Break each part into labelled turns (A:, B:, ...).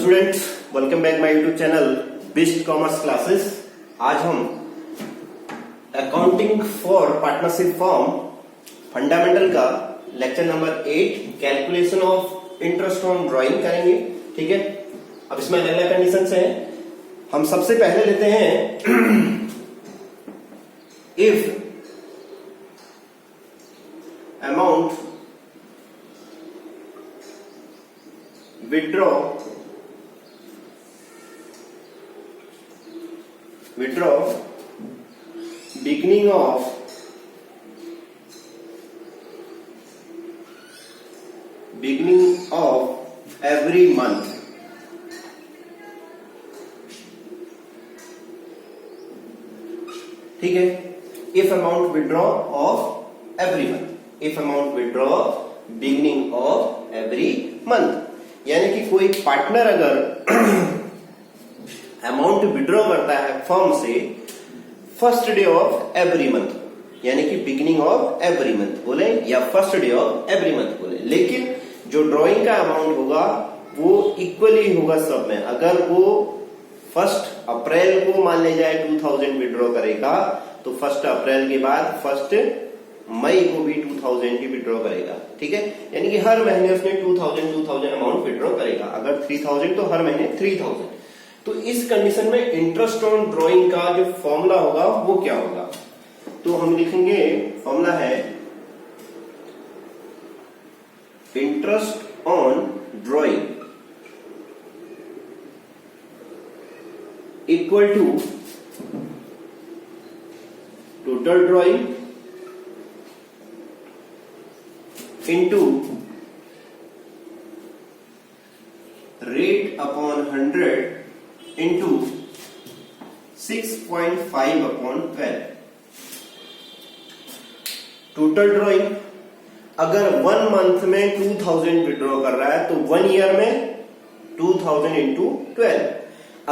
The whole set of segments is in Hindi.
A: Students, welcome back my YouTube channel best commerce classes. आज हम accounting for partnership form fundamental का lecture number 8 calculation of interest on drawing करेंगे। ठीक है, अब इसमें अलग अलग कंडीशंस हैं। हम सबसे पहले लेते हैं if amount withdraw beginning of every month, ठीक है। If amount withdraw of every month, if amount withdraw beginning of every month, यानी कि कोई पार्टनर अगर अमाउंट विड्रॉ करता है फर्म से first day of every month, यानी कि बिगिनिंग ऑफ एवरी मंथ बोले या first day of every month बोले, लेकिन जो ड्रॉइंग का अमाउंट होगा वो इक्वली होगा सब में। अगर वो 1 अप्रैल को मान ले जाए 2000 विड्रॉ करेगा तो 1 अप्रैल के बाद 1 मई को भी 2000 ही विड्रॉ करेगा। ठीक है, यानी कि हर महीने उसने 2000 अमाउंट विड्रॉ करेगा। अगर 3000 तो हर महीने 3000। तो इस कंडीशन में इंटरेस्ट ऑन ड्राइंग का जो फॉर्मूला होगा वो क्या होगा, तो हम लिखेंगे फॉर्मूला है interest on drawing equal to total drawing into rate upon 100 into 6.5 upon 12। Total drawing अगर 1 मंथ में 2000 विड्रॉ कर रहा है तो 1 ईयर में 2000 इंटू 12।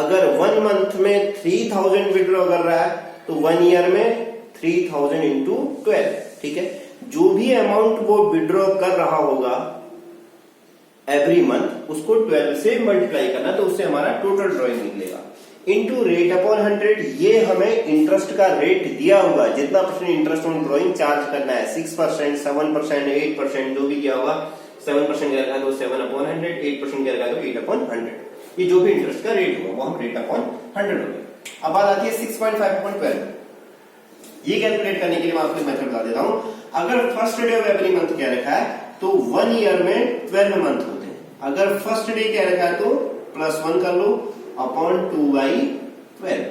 A: अगर 1 मंथ में 3000 विड्रॉ कर रहा है तो 1 ईयर में 3000 इंटू 12। ठीक है, जो भी अमाउंट वो विड्रॉ कर रहा होगा एवरी मंथ उसको 12 से मल्टीप्लाई करना, तो उससे हमारा टोटल ड्रॉइंग निकलेगा। इनटू रेट अपॉन 100, ये हमें इंटरेस्ट का रेट दिया होगा, जितना percent interest on drawing charge करना है, 6%, 7%, 8%, जो भी दिया होगा। 7% करेगा तो 7 अपॉन 100, 8% करेगा तो 8 अपॉन 100। ये जो भी इंटरेस्ट का रेट होगा वो हम रेट अपॉन 100 हो गया। अब बात आती है 6.5 अपॉन 12। ये कैलकुलेट करने के लिए मैं आपको मेथड बता देता हूं। अगर first day of every month क्या रखा है तो 1 ईयर में 12 मंथ होते हैं। अगर फर्स्ट डे क्या रखा है तो +1 कर लो अपॉन 2/12।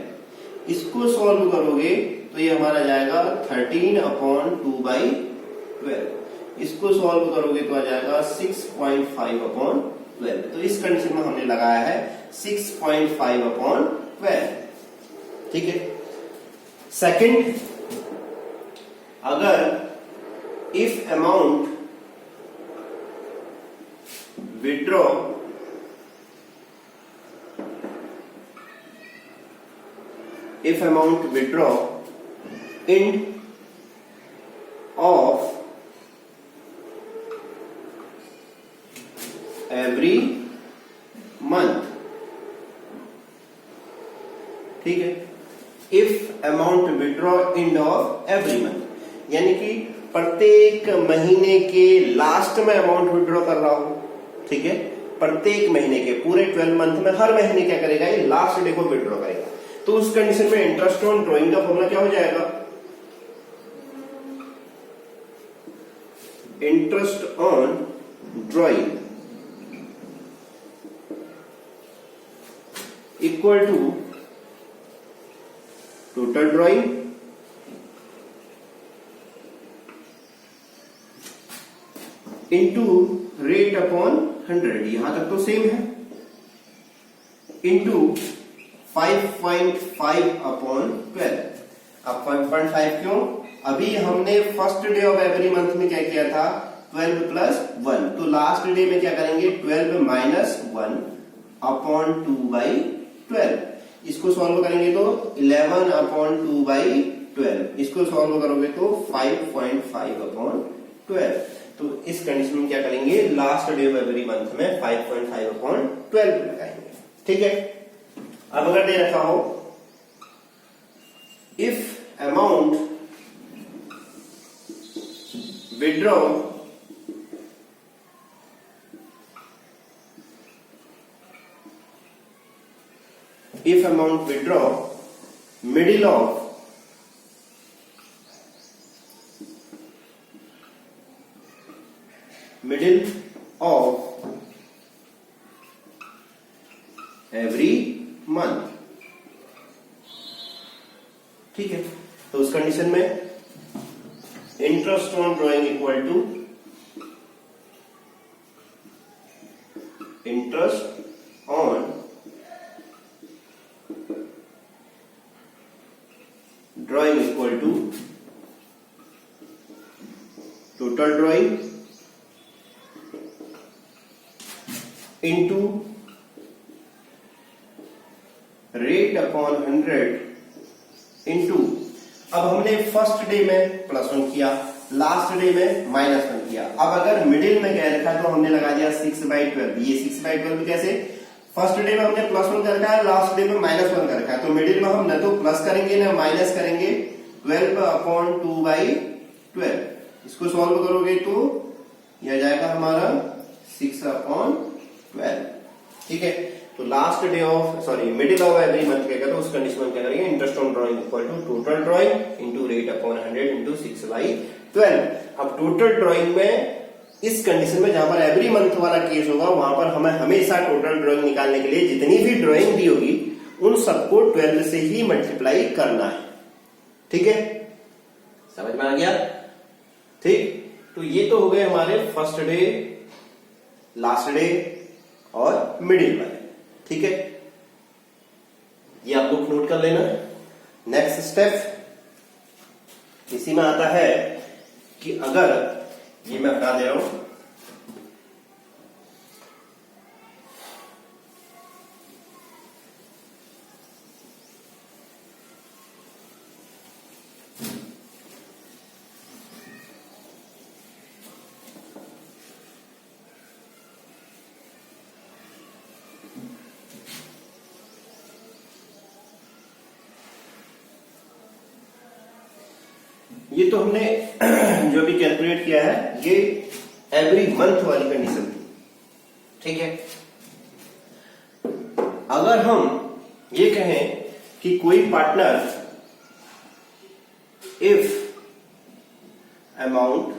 A: इसको सॉल्व करोगे तो ये हमारा जाएगा 13 अपॉन 2/12। इसको सॉल्व करोगे तो आ जाएगा 6.5 अपॉन 12। तो इस कंडीशन में हमने लगाया है 6.5 अपॉन 12। ठीक है। सेकंड, अगर if amount withdraw end of every month, ठीक है। if amount withdraw end of every month, यानी कि प्रत्येक महीने के लास्ट में अमाउंट विड्रॉ कर रहा हूं। ठीक है, प्रत्येक महीने के पूरे 12 मंथ में हर महीने क्या करेगा, ये लास्ट डे को विड्रॉ करेगा। तो उस कंडीशन में इंटरेस्ट ऑन ड्राइंग का फॉर्मूला क्या हो जाएगा, interest on drawing equal to total drawing into rate upon 100, यहां तक तो सेम है, इंटू 5.5 अपॉन 12। अब 5.5 क्यों, अभी हमने first day of every month में क्या किया था 12 + 1, तो लास्ट डे में क्या करेंगे 12 - 1 अपॉन 2/12। इसको सॉल्व करेंगे तो 11 अपॉन 2/12। इसको सॉल्व करोगे तो 5.5 अपॉन 12। तो इस कंडीशन में क्या करेंगे, last day of every month में 5.5 अपॉन 12 लगाएंगे। ठीक है। अब अगर दे रखा हो if amount withdraw middle of every month, ठीक है। तो उस कंडीशन में interest on drawing equal to interest on drawing equal to total drawing into rate upon 100 into, अब हमने फर्स्ट डे में +1 किया, लास्ट डे में -1 किया। अब अगर मिडिल में क्या रखा तो हमने लगा दिया 6/12। ये 6/12 कैसे, फर्स्ट डे में हमने +1 कर रखा है, लास्ट डे में -1 कर रखा है, तो मिडिल में हम न तो प्लस करेंगे ना माइनस करेंगे। 12/2/12 इसको सॉल्व करोगे तो यह जाएगा हमारा 6/12, ठीक है। तो last day of middle of every month क्या करो, उस कंडीशन में क्या करेंगे, interest on drawing equal to total drawing into rate upon 100 into 6/12। अब टोटल ड्रॉइंग में इस कंडीशन में जहां पर एवरी मंथ वाला केस होगा वहां पर हमें हमेशा टोटल ड्रॉइंग निकालने के लिए जितनी भी ड्रॉइंग दी होगी उन सबको 12 से ही मल्टीप्लाई करना है, ठीक है। समझ में आ गया, ठीक। तो ये तो हो गए हमारे फर्स्ट डे, लास्ट डे और मिडिल वाले, ठीक है। ये आप लोग नोट कर लेना। नेक्स्ट स्टेप इसी में आता है कि अगर ये मैं हटा दे रहा हूं, ये तो हमने जो भी कैलकुलेट किया है ये एवरी मंथ वाली कंडीशन थी, ठीक है। अगर हम ये कहें कि कोई पार्टनर इफ अमाउंट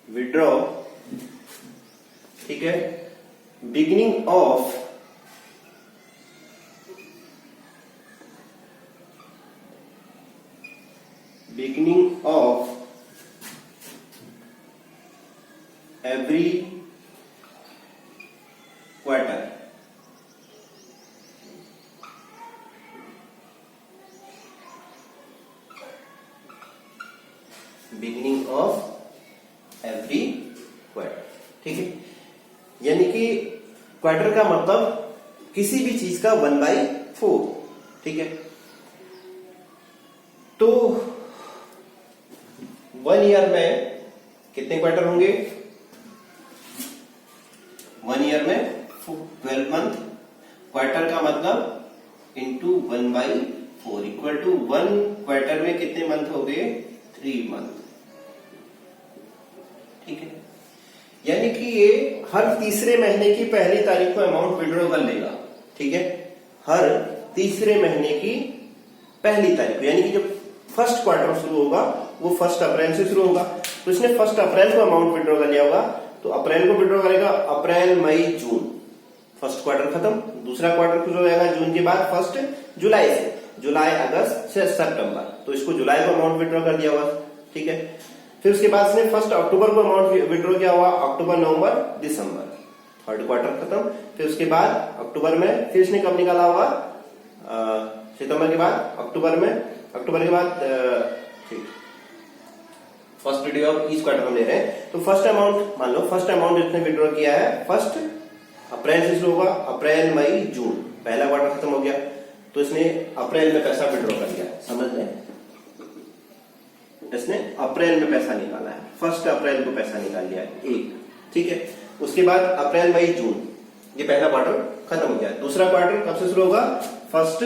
A: विड्रॉ ठीक है, beginning of every quarter, beginning of every quarter, ठीक है। यानी कि क्वार्टर का मतलब किसी भी चीज का 1/4, ठीक है। तो 1 ईयर में कितने क्वार्टर होंगे, 1 ईयर में 12 मंथ, क्वार्टर का मतलब इंटू 1/4 इक्वल टू 1 क्वार्टर में कितने मंथ हो गए, 3 मंथ, ठीक है। यानी कि ये हर तीसरे महीने की पहली तारीख को अमाउंट विड्रॉ कर लेगा, ठीक है। हर तीसरे महीने की पहली तारीख को, यानी कि जब फर्स्ट क्वार्टर शुरू होगा वो 1 अप्रैल से शुरू होगा, तो इसने 1 अप्रैल को अमाउंट विड्रॉ कर लिया होगा, तो अप्रैल को विड्रॉ करेगा, अप्रैल मई जून, फर्स्ट क्वार्टर खत्म, दूसरा क्वार्टर शुरू हो जाएगा जून के बाद 1 जुलाई से, जुलाई अगस्त से सितंबर, तो इसको जुलाई को अमाउंट विड्रॉ कर दिया होगा, ठीक है। फिर उसके बाद इसने 1 अक्टूबर को अमाउंट विड्रॉ किया हुआ, अक्टूबर नवंबर दिसंबर, थर्ड क्वार्टर खत्म। फिर उसके बाद अक्टूबर में फिर इसने कब निकाला होगा, सितंबर के बाद अक्टूबर में, अक्टूबर के बाद ठीक first day of each quarter हम ले रहे हैं, तो फर्स्ट अमाउंट मान लो, फर्स्ट अमाउंट जिसने विड्रॉ किया है 1 अप्रैल से शुरू होगा, अप्रैल मई जून, पहला क्वार्टर खत्म हो गया, तो इसने अप्रैल में पैसा विड्रॉ कर लिया, समझ लें। इसने अप्रैल में पैसा निकाला है, 1 अप्रैल को पैसा निकाल लिया है एक, ठीक है। उसके बाद अप्रैल मई जून, ये पहला क्वार्टर खत्म हो गया। दूसरा क्वार्टर कब से शुरू होगा? 1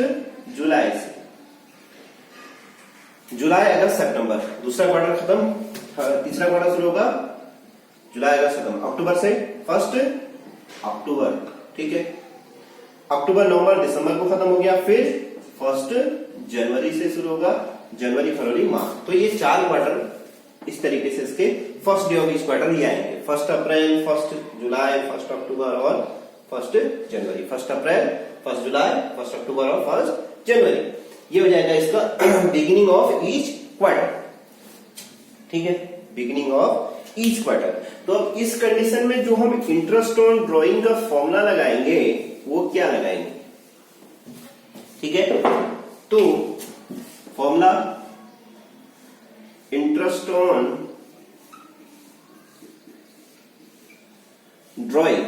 A: जुलाई से, जुलाई अगस्त सितंबर, दूसरा क्वार्टर खत्म। तीसरा क्वार्टर शुरू होगा जुलाई अगस्त सितंबर, अक्टूबर से 1 अक्टूबर, ठीक है। अक्टूबर नवंबर दिसंबर को खत्म हो गया, फिर 1 जनवरी से शुरू होगा, जनवरी फरवरी मार्च। तो ये 4 क्वार्टर इस तरीके से इसके first day of each quarter ये आएंगे, 1 अप्रैल, 1 जुलाई, 1 अक्टूबर और 1 जनवरी। 1 अप्रैल, 1 जुलाई, 1 अक्टूबर और 1 जनवरी, ये हो जाएगा इसका बिगिनिंग ऑफ ईच क्वार्टर, ठीक है, बिगिनिंग ऑफ ईच क्वार्टर। तो अब इस कंडीशन में जो हम इंटरेस्ट ऑन ड्रॉइंग का फॉर्मूला लगाएंगे वो क्या लगाएंगे, ठीक है। तो formula interest on drawing,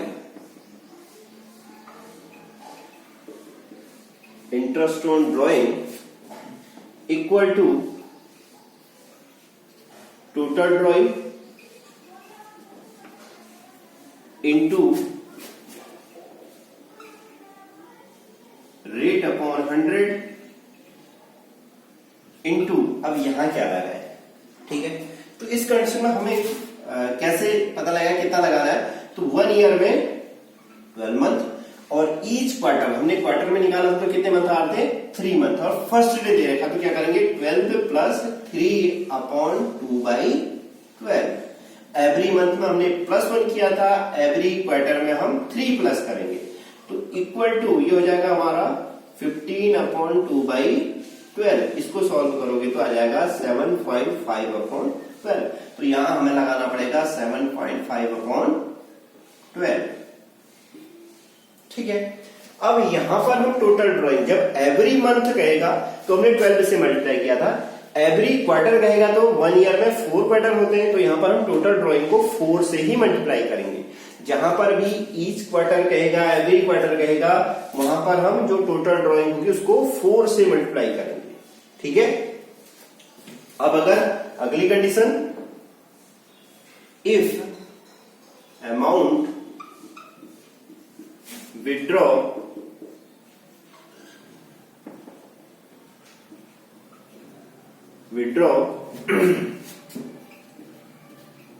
A: interest on drawing equal to total drawing into rate upon 100 into, अब यहां क्या लगा है, ठीक है। तो इस कंडीशन में हमें कैसे पता लगेगा कितना लगाना है? तो 1 ईयर में 12 मंथ और ईच क्वार्टर, हमने क्वार्टर में निकाला था तो कितने मंथ आ रहे थे? 3 मंथ, और फर्स्ट डे दे रखा तो क्या करेंगे? 12 प्लस 3 अपॉन 2/12। एवरी मंथ में हमने +1 किया था, एवरी क्वार्टर में हम 3 प्लस करेंगे, तो इक्वल टू ये हो जाएगा हमारा 15 अपॉन 2/12। इसको सॉल्व करोगे तो आ जाएगा 7.5 अपॉन 12। तो यहां हमें लगाना पड़ेगा 7.5 अपॉन 12, ठीक है। अब यहां पर हम टोटल ड्राइंग, जब एवरी मंथ कहेगा तो हमने 12 से मल्टीप्लाई किया था, एवरी क्वार्टर कहेगा तो 1 ईयर में 4 क्वार्टर होते हैं, तो यहां पर हम टोटल ड्राइंग को 4 से ही मल्टीप्लाई करेंगे। जहां पर भी ईच क्वार्टर कहेगा, एवरी क्वार्टर कहेगा, वहां पर हम जो टोटल ड्राइंग होगी उसको 4 से मल्टीप्लाई करेंगे, ठीक है। अब अगर अगली condition, if amount withdraw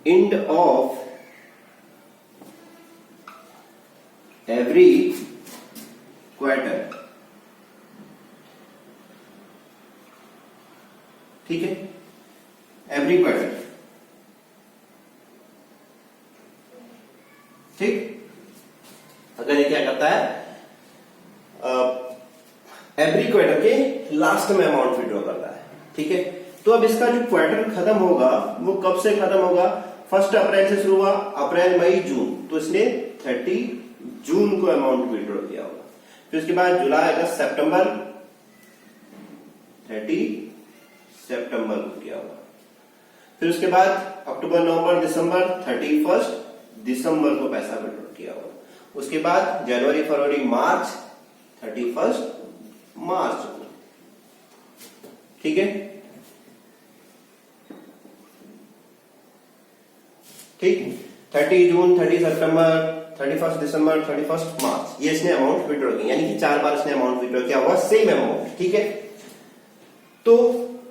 A: end of every quarter, ठीक है, एवरी क्वार्टर, ठीक। अगर ये क्या करता है, एवरी क्वार्टर के लास्ट में अमाउंट विड्रॉ करता है, ठीक है। तो अब इसका जो क्वार्टर खत्म होगा वो कब से खत्म होगा? 1 अप्रैल से शुरू हुआ, अप्रैल मई जून, तो इसने 30 जून को अमाउंट विड्रॉ किया होगा। फिर उसके बाद जुलाई अगस्त सितंबर, 30 सितंबर को किया होगा। फिर उसके बाद अक्टूबर नवंबर दिसंबर, 31 दिसंबर को पैसा विड्रॉ किया होगा। उसके बाद जनवरी फरवरी मार्च, 31 मार्च को, ठीक है, ठीक। 30 जून, 30 सितंबर, 31 दिसंबर, 31 मार्च, ये इसने अमाउंट विड्रॉ किया, यानी कि 4 बार इसने अमाउंट विड्रॉ किया हुआ, सेम अमाउंट, ठीक है। तो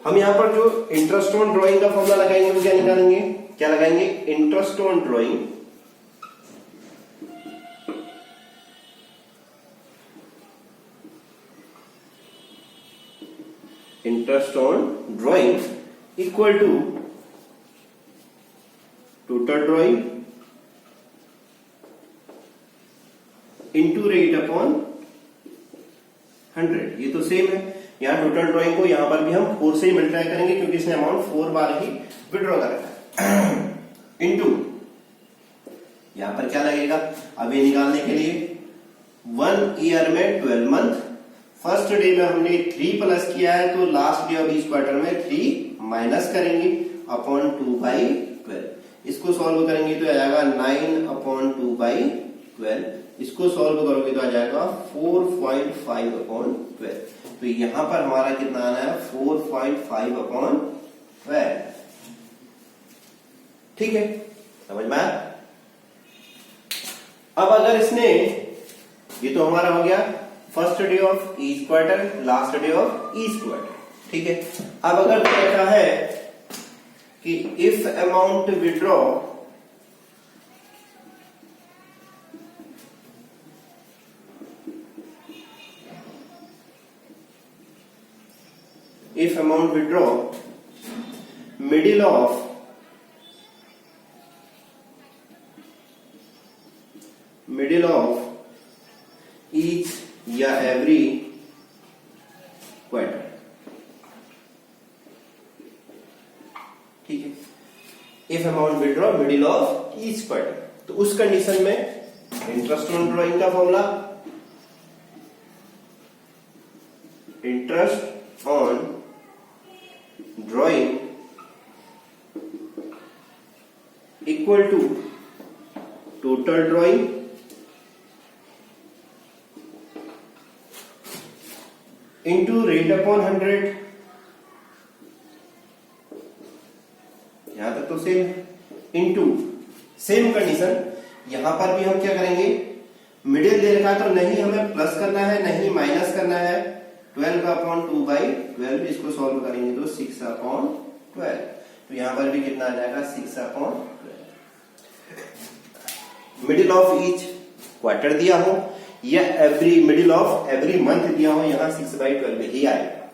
A: हम यहां पर जो इंटरेस्ट ऑन ड्रॉइंग का फॉर्मूला लगाएंगे वो क्या निकालेंगे? क्या लगाएंगे? Interest on drawing equal to total drawing into rate upon 100। ये तो सेम है, यहाँ टोटल ड्रॉइंग को यहां पर भी हम 4 से ही मल्टीप्लाई करेंगे क्योंकि इसने अमाउंट 4 बार ही विड्रॉ कर रखा है, इंटू यहां पर क्या लगेगा अब ये निकालने के लिए? 1 ईयर में 12 मंथ, फर्स्ट डे में हमने 3 प्लस किया है तो last day of each quarter में 3 माइनस करेंगे अपॉन 2/12। इसको सॉल्व करेंगे तो आ जाएगा 9 अपॉन 2/12। इसको सॉल्व करोगे तो आ जाएगा 4.5 अपॉन 12। तो यहां पर हमारा कितना आना है? 4.5 अपॉन 12। ठीक है, समझ में आया। अब अगर इसने, ये तो हमारा हो गया first day of each quarter, last day of each quarter, ठीक है। अब अगर कहता है कि if amount withdraw middle of each या every क्वार्टर, ठीक है। If amount withdraw middle of each quarter, तो उस कंडीशन में इंटरेस्ट ऑन ड्रॉइंग का formula, interest on drawing equal to total drawing into rate upon 100। यहां तक तो सेम है, इंटू सेम कंडीशन यहां पर भी हम क्या करेंगे, मिडिल दे रखा है तो नहीं हमें प्लस करना है नहीं माइनस करना है, 12/2/12, इसको सॉल्व करेंगे तो 6/12, तो यहां पर भी कितना आ जाएगा 6/12। मिडिल ऑफ ईच क्वार्टर दिया हो या every middle of every month दिया हो, यहां 6/12 ही आएगा,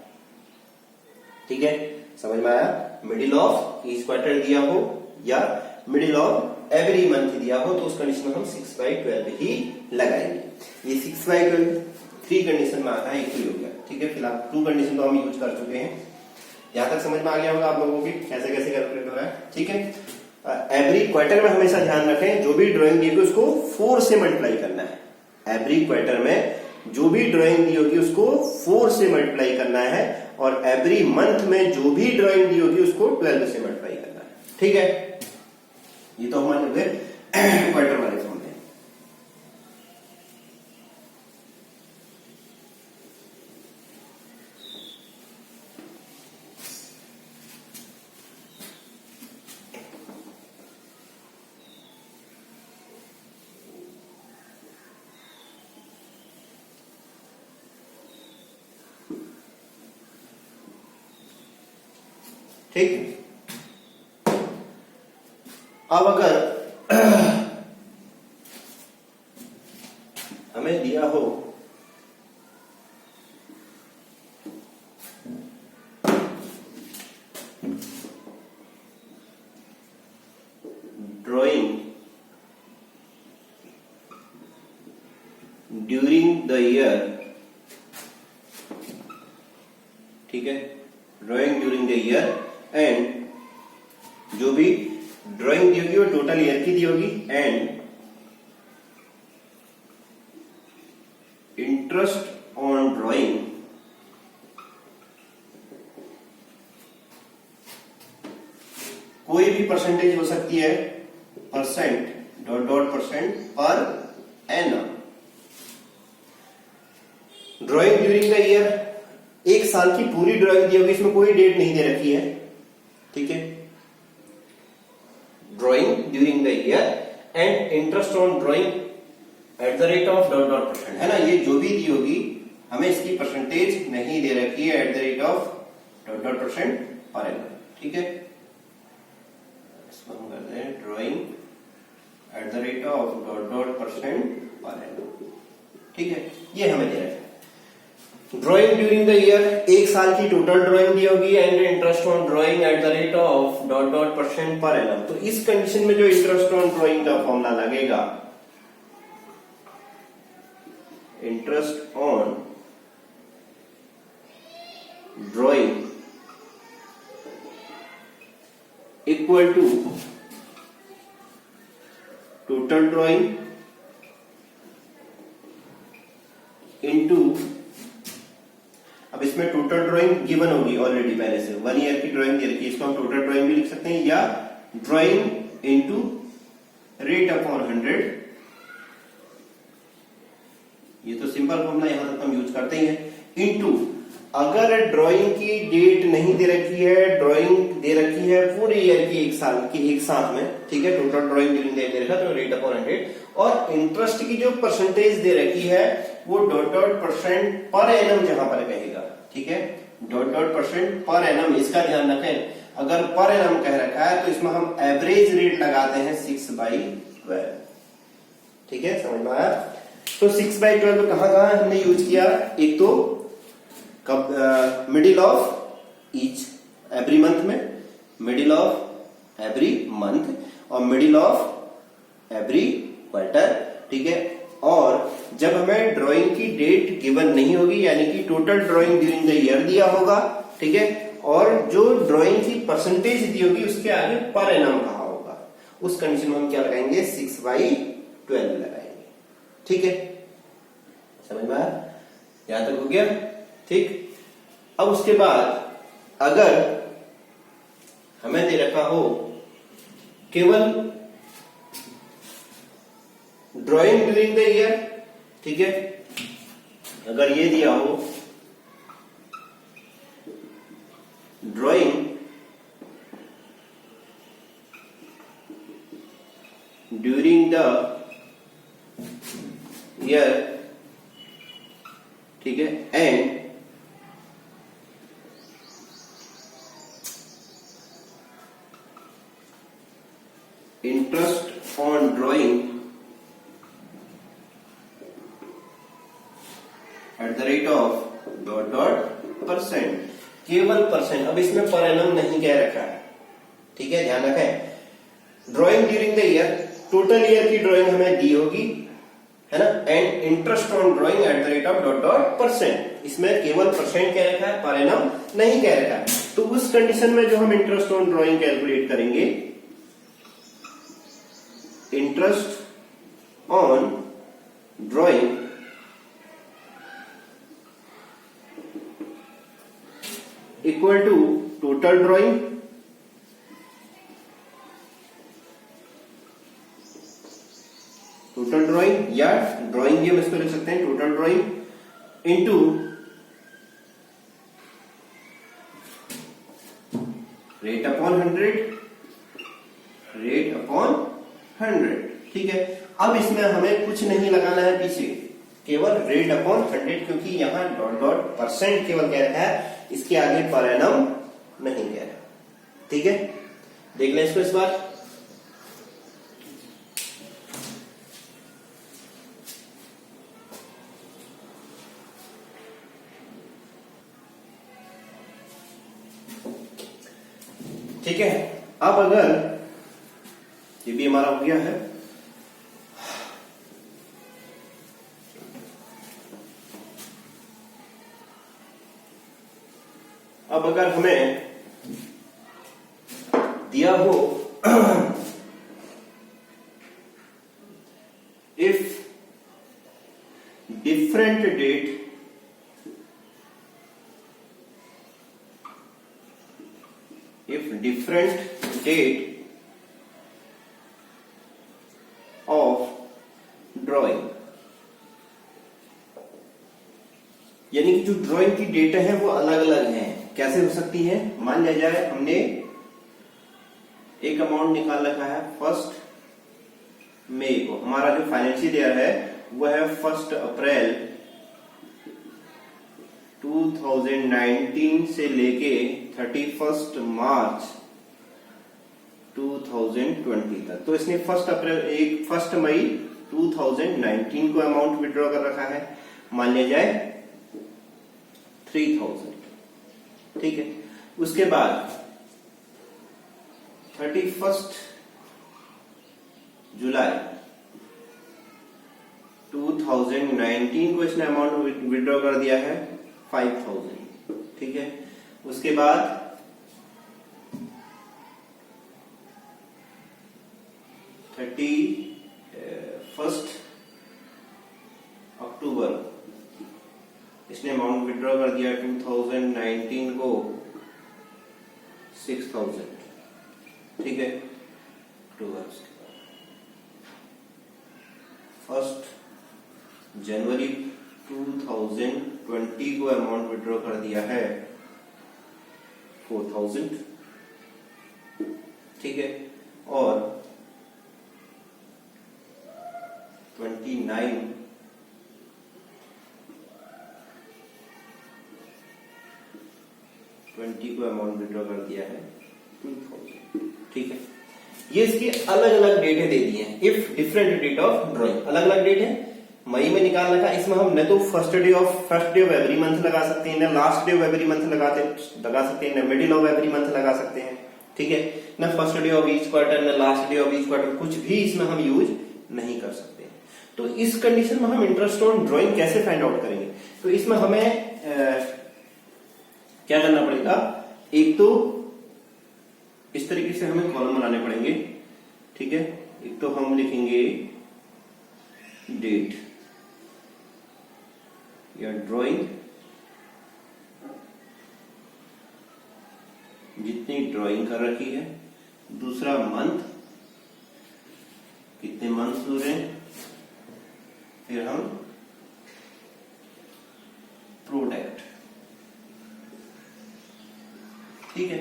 A: ठीक है, समझ में आया। मिडिल ऑफ ईच क्वार्टर दिया हो या मिडिल ऑफ एवरी मंथ दिया हो, तो उस कंडीशन में हम 6/12 ही लगाएंगे। ये 6/12 3 कंडीशन में आता है, एक ही हो गया, ठीक है। फिलहाल 2 कंडीशन तो हम यूज कर चुके हैं, यहां तक समझ में आ गया होगा आप लोगों की कैसे कैसे कैलकुलेट हो रहा है, ठीक है। एवरी क्वार्टर में हमेशा ध्यान रखें, जो भी ड्राइंग दी होगी उसको 4 से मल्टीप्लाई करना है। एवरी क्वार्टर में जो भी ड्राइंग दी होगी उसको 4 से मल्टीप्लाई करना है, और एवरी मंथ में जो भी ड्राइंग दी होगी उसको 12 से मल्टीप्लाई करना है, ठीक है। ये तो हमारे हो गए क्वार्टर वाले फॉर्मूले। ठीक, अब अगर हमें दिया हो ड्राइंग ड्यूरिंग द ईयर, ठीक है, drawing during the year, and जो भी ड्राइंग दी होगी वो टोटल ईयर की दी होगी, एंड इंटरेस्ट ऑन ड्राइंग कोई भी परसेंटेज हो सकती है, percent %% per annum. Drawing during the year, एक साल की पूरी ड्राइंग दी होगी, इसमें कोई डेट नहीं दे रखी है, ठीक है। Drawing during the year and interest on drawing at the rate of %%, है ना। ये जो भी दी होगी हमें इसकी परसेंटेज नहीं दे रखी है, eight the rate of %% per annum, ठीक है। इसको हम करते हैं drawing at the rate of %% per annum, ठीक है। ये हमें दे रखा है। ड्राइंग ड्यूरिंग द ईयर, एक साल की टोटल ड्राइंग दी होगी, and interest on drawing at the rate of %% per annum. तो इस कंडीशन में जो इंटरेस्ट ऑन ड्राइंग का फॉर्मूला लगेगा, interest on drawing equal to total drawing into, अब इसमें टोटल ड्राइंग गिवन होगी ऑलरेडी पहले से, 1 ईयर की ड्राइंग दे रखी है, इसको हम टोटल ड्राइंग भी लिख सकते हैं, या ड्राइंग इनटू रेट अपॉन 100। ये तो सिंपल फॉर्मूला यहां तक हम यूज करते ही हैं, इनटू अगर ड्राइंग की डेट नहीं दे रखी है, ड्राइंग दे रखी है पूरे ईयर की, एक साल की एक साथ में, ठीक है, total drawing during the year दे रखा तो रेट अपॉन 100, और इंटरेस्ट की जो परसेंटेज दे रखी है वो %% पर एनम जहां पर कहेगा, ठीक है, %% पर एनम, इसका ध्यान रखें। अगर पर एनम कह रखा है तो इसमें हम एवरेज रेट लगाते हैं 6/12, ठीक है, समझ में आया। तो 6/12 कहां हमने यूज किया, एक तो कब, middle of each every month में, मिडिल ऑफ एवरी मंथ और मिडिल ऑफ एवरी क्वार्टर, ठीक है। और जब हमें ड्राइंग की डेट गिवन नहीं होगी, यानी कि total drawing during the year दिया होगा, ठीक है, और जो ड्राइंग की परसेंटेज दी होगी उसके आगे पर एनम कहा होगा, उस कंडीशन में हम क्या लगाएंगे, 6/12 लगाएंगे, ठीक है, समझ में आया, यहां तक हो गया, ठीक। अब उसके बाद अगर हमें दे रखा हो केवल ड्राइंग ड्यूरिंग द ईयर, ठीक है, अगर ये दिया हो ड्राइंग ड्यूरिंग द ईयर, ठीक है, and interest on drawing at the rate of %%, केवल परसेंट, अब इसमें पर एनम नहीं कह रखा है, ठीक है, ध्यान रखें। Drawing during the year, total year की ड्राइंग हमें दी होगी, है ना, and interest on drawing at the rate of %%, इसमें केवल परसेंट कह रखा है, पर एनम नहीं कह रखा है। तो उस कंडीशन में जो हम इंटरेस्ट ऑन ड्राइंग कैलकुलेट करेंगे, interest on drawing equal to total drawing या ड्राइंग भी हम इसको लिख सकते हैं, total drawing into rate upon 100, ठीक है। अब इसमें हमें कुछ नहीं लगाना है पीछे, केवल रेट अपॉन 100, क्योंकि यहां %% केवल कह रहा है, इसके आगे पर एनम नहीं कह रहा, ठीक है। देख लें इसको इस बार, ठीक है। अब अगर ये भी हमारा हो गया है, अब अगर हमें दिया हो if different date of drawing, यानी कि जो ड्राइंग की डेट है वो अलग अलग हैं, कैसे हो सकती है, मान लिया जाए हमने एक अमाउंट निकाल रखा है 1 मई को, हमारा जो फाइनेंशियल ईयर है वो है 1 अप्रैल 2019 से लेके 31 मार्च 2020 तक। तो इसने 1 मई 2019 को अमाउंट विड्रॉ कर रखा है, मान लिया जाए 3000, ठीक है। उसके बाद 31 जुलाई 2019 को इसने अमाउंट विड्रॉ कर दिया है 5000, ठीक है। उसके बाद 31 अक्टूबर इसने अमाउंट विड्रॉ कर दिया 2019 को 6000, ठीक है। अक्टूबर, 1 जनवरी 2020 20 को अमाउंट विड्रॉ कर दिया है 4000, ठीक है, और 29 को अमाउंट विड्रॉ कर दिया है 2000, ठीक है। ये इसके अलग अलग डेटें दे दिए हैं। If different date of drawing, अलग अलग डेट है, मई में निकाल रखा है, इसमें हम न तो first day of every month लगा सकते हैं, न last day of every month लगा सकते हैं, न मिडिल ऑफ एवरी मंथ लगा सकते हैं, ठीक है, न first day of each quarter, न last day of each quarter, कुछ भी इसमें हम यूज नहीं कर सकते। तो इस कंडीशन में हम इंटरेस्ट ऑन ड्रॉइंग कैसे फाइंड आउट करेंगे? तो इसमें हमें क्या करना पड़ेगा, एक तो इस तरीके से हमें कॉलम बनाने पड़ेंगे, ठीक है। एक तो हम लिखेंगे डेट या ड्राइंग, जितनी ड्राइंग कर रखी है, दूसरा मंथ, कितने मंथ हो रहे हैं, फिर हम प्रोडक्ट, ठीक है।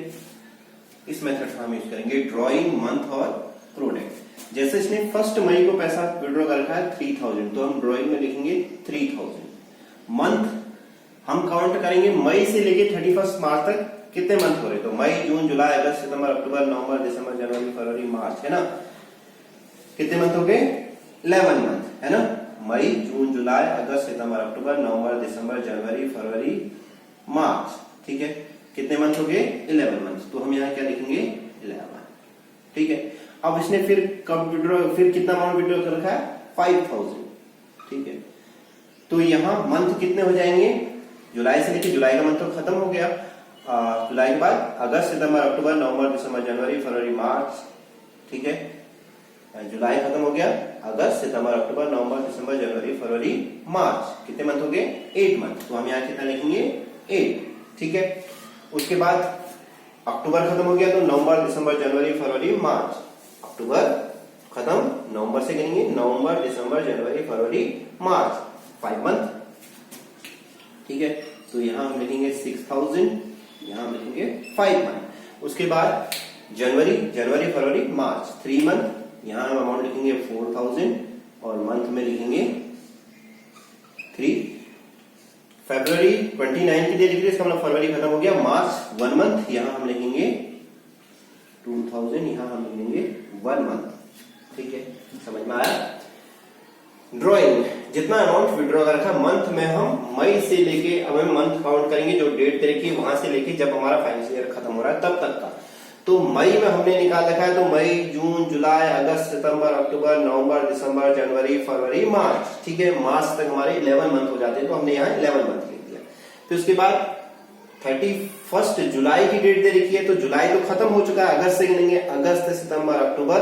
A: इस मेथड से हम यूज करेंगे ड्राइंग, मंथ और प्रोडक्ट। जैसे इसने फर्स्ट मई को पैसा विड्रॉ कर रखा है 3000, तो हम ड्राइंग में लिखेंगे 3000। मंथ हम काउंट करेंगे मई से लेके 31 मार्च तक कितने मंथ हो रहे, तो मई, जून, जुलाई, अगस्त, सितंबर, अक्टूबर, नवंबर, दिसंबर, जनवरी, फरवरी, मार्च, है ना। कितने मंथ हो गए? 11 मंथ, है ना। मई, जून, जुलाई, अगस्त, सितंबर, अक्टूबर, नवंबर, दिसंबर, जनवरी, फरवरी, मार्च, ठीक है। कितने मंथ हो गए? 11 मंथ। तो हम यहाँ क्या लिखेंगे? 11, ठीक है। अब इसने फिर कब विड्रॉ, फिर कितना अमाउंट विड्रॉ कर रखा है? 5000, ठीक है। तो यहाँ मंथ कितने हो जाएंगे? जुलाई से लेके, जुलाई का मंथ तो खत्म हो गया, जुलाई के बाद अगस्त, सितंबर, अक्टूबर, नवंबर, दिसंबर, जनवरी, फरवरी, मार्च, ठीक है। जुलाई खत्म हो गया, अगस्त, सितंबर, अक्टूबर, नवंबर, दिसंबर, जनवरी, फरवरी, मार्च, कितने मंथ हो गए? 8 मंथ। तो हम यहाँ कितना लिखेंगे? 8, ठीक है। उसके बाद अक्टूबर खत्म हो गया, तो नवंबर, दिसंबर, जनवरी, फरवरी, मार्च, अक्टूबर खत्म, नवंबर से गिनेंगे, नवंबर, दिसंबर, जनवरी, फरवरी, मार्च, 5 मंथ, ठीक है। तो यहां हम लिखेंगे 6000, यहां हम लिखेंगे 5 मंथ। उसके बाद जनवरी, फरवरी, मार्च, 3 मंथ, यहां हम अमाउंट लिखेंगे 4000 और मंथ में लिखेंगे 3। फरवरी 29 की डेट लिख इसका मतलब फरवरी खत्म हो गया, मार्च 1 मंथ, यहां हम लिखेंगे 2000, यहां हम लिखेंगे 1 मंथ, ठीक है। समझ में आया? ड्राइंग, जितना अमाउंट विड्रॉ कर रखा मंथ में, हम मई से लेके, अब हम मंथ काउंट करेंगे जो डेट तय की, वहां से लेके जब हमारा फाइनेंशियल ईयर खत्म हो रहा है तब तक का। तो मई में हमने निकाल रखा है, तो मई, जून, जुलाई, अगस्त, सितंबर, अक्टूबर, नवंबर, दिसंबर, जनवरी, फरवरी, मार्च, ठीक है। मार्च तक हमारे 11 मंथ हो जाते हैं, तो हमने यहाँ 11 मंथ लिख दिया। फिर उसके बाद 31 जुलाई की डेट दे रखी है, तो जुलाई तो खत्म हो चुका है, अगस्त से गिनेंगे, अगस्त, सितंबर, अक्टूबर,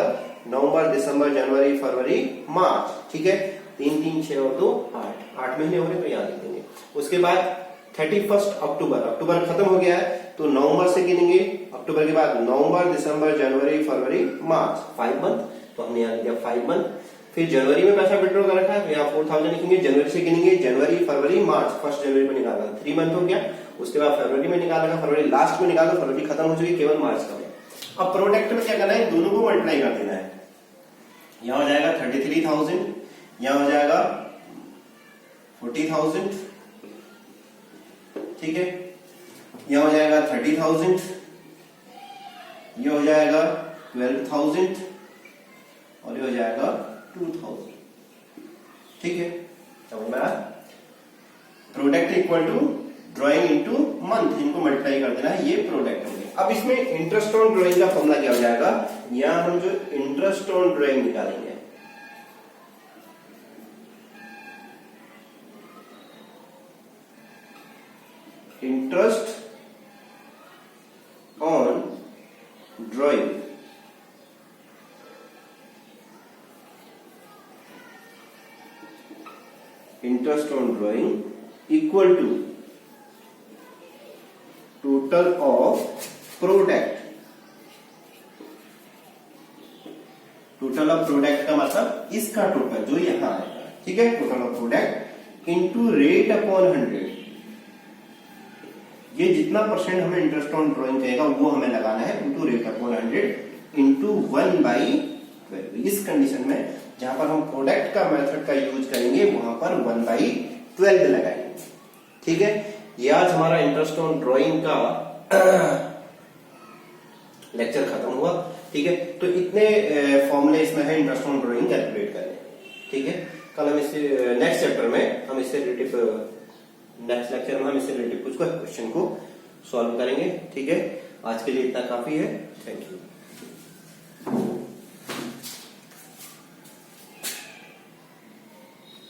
A: नवंबर, दिसंबर, जनवरी, फरवरी, मार्च, ठीक है। 3 3 6 और 2 8 महीने हो रहे, तो यहाँ लिख देंगे। उसके बाद 31 अक्टूबर खत्म हो गया है, तो नवंबर से गिनेंगे, अक्टूबर के बाद नवंबर, दिसंबर, जनवरी, फरवरी, मार्च, 5 मंथ, तो हमने यहाँ लिखा 5 मंथ। फिर जनवरी में पैसा विड्रॉ कर रखा है, तो यहाँ 4000 लिखेंगे, जनवरी से गिनेंगे, जनवरी, फरवरी, मार्च, 1 जनवरी में निकाला, 3 मंथ हो गया। उसके बाद फरवरी में निकाल रखा, फरवरी लास्ट में निकाला, फरवरी खत्म हो चुकी, केवल मार्च का है। अब प्रोडक्ट में क्या करना है? दोनों को मल्टीप्लाई कर देना है। यहाँ हो जाएगा 33,000, यहाँ हो जाएगा 40,000, ठीक है। यह हो जाएगा 30,000, यह हो जाएगा 12,000 और यह हो जाएगा 2,000, ठीक है। समझ में आया? Product equal to drawing into month, इनको मल्टीप्लाई कर देना है, ये प्रोडक्ट हो गया। अब इसमें इंटरेस्ट ऑन ड्राइंग का फॉर्मूला क्या हो जाएगा? यहां हम जो इंटरेस्ट ऑन ड्राइंग निकालेंगे, interest on drawing equal to total of product. Total of product का मतलब इसका टोटल जो यहां आएगा, ठीक है। Total of product into rate upon 100, ये जितना परसेंट हमें इंटरेस्ट ऑन ड्रॉइंग कहेगा वो हमें लगाना है इंटू रेट अपॉन 100 इंटू 1/12। इस कंडीशन में जहां पर हम प्रोडक्ट का मेथड का यूज करेंगे वहां पर 1/12 लगाएंगे। ठीक है, ये आज हमारा इंटरेस्ट ऑन ड्रॉइंग का लेक्चर खत्म हुआ। ठीक है, तो इतने फॉर्मूले इसमें है इंटरेस्ट ऑन ड्रॉइंग कैलकुलेट करने। ठीक है, कल हम इससे नेक्स्ट चैप्टर में हम इससे रिलेटेड नेक्स्ट लेक्चर में हम इससे रिलेटेड कुछ क्वेश्चन को सॉल्व करेंगे। ठीक है, आज के लिए इतना काफी है। Thank you.